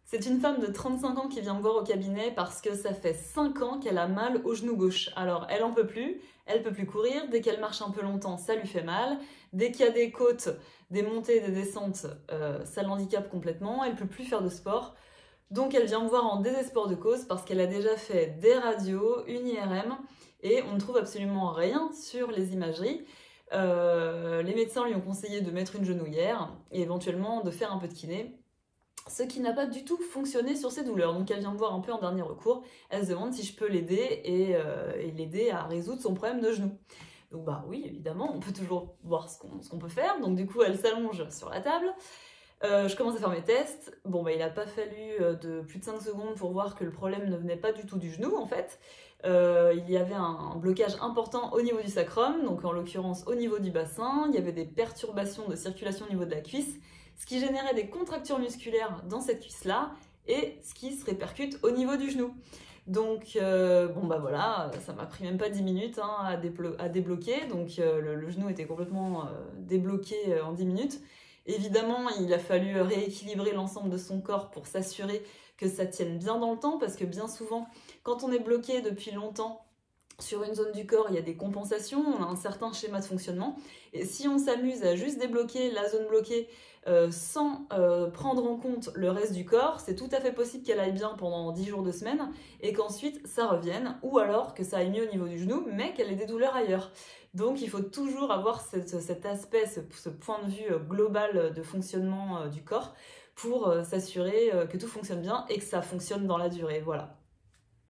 C'est une femme de 35 ans qui vient me voir au cabinet parce que ça fait 5 ans qu'elle a mal au genou gauche. Alors, elle en peut plus courir, dès qu'elle marche un peu longtemps, ça lui fait mal. Dès qu'il y a des côtes, des montées, des descentes, ça l'handicape complètement, elle peut plus faire de sport. Donc elle vient me voir en désespoir de cause parce qu'elle a déjà fait des radios, une IRM, et on ne trouve absolument rien sur les imageries. Les médecins lui ont conseillé de mettre une genouillère et éventuellement de faire un peu de kiné, ce qui n'a pas du tout fonctionné sur ses douleurs. Donc elle vient me voir un peu en dernier recours, elle se demande si je peux l'aider et l'aider à résoudre son problème de genou. Donc bah oui, évidemment, on peut toujours voir ce qu'on peut faire. Donc du coup, elle s'allonge sur la table. Je commence à faire mes tests. Bon, bah, il n'a pas fallu de plus de 5 secondes pour voir que le problème ne venait pas du tout du genou, en fait. Il y avait un blocage important au niveau du sacrum, donc en l'occurrence au niveau du bassin. Il y avait des perturbations de circulation au niveau de la cuisse, ce qui générait des contractures musculaires dans cette cuisse-là, et ce qui se répercute au niveau du genou. Donc, bon bah voilà, ça m'a pris même pas 10 minutes hein, à débloquer, donc le genou était complètement débloqué en 10 minutes. Évidemment, il a fallu rééquilibrer l'ensemble de son corps pour s'assurer que ça tienne bien dans le temps, parce que bien souvent, quand on est bloqué depuis longtemps sur une zone du corps, il y a des compensations, on a un certain schéma de fonctionnement, et si on s'amuse à juste débloquer la zone bloquée sans prendre en compte le reste du corps, c'est tout à fait possible qu'elle aille bien pendant 10 jours, 2 semaines, et qu'ensuite ça revienne, ou alors que ça aille mieux au niveau du genou, mais qu'elle ait des douleurs ailleurs. Donc il faut toujours avoir cet aspect, ce point de vue global de fonctionnement du corps pour s'assurer que tout fonctionne bien et que ça fonctionne dans la durée. Voilà.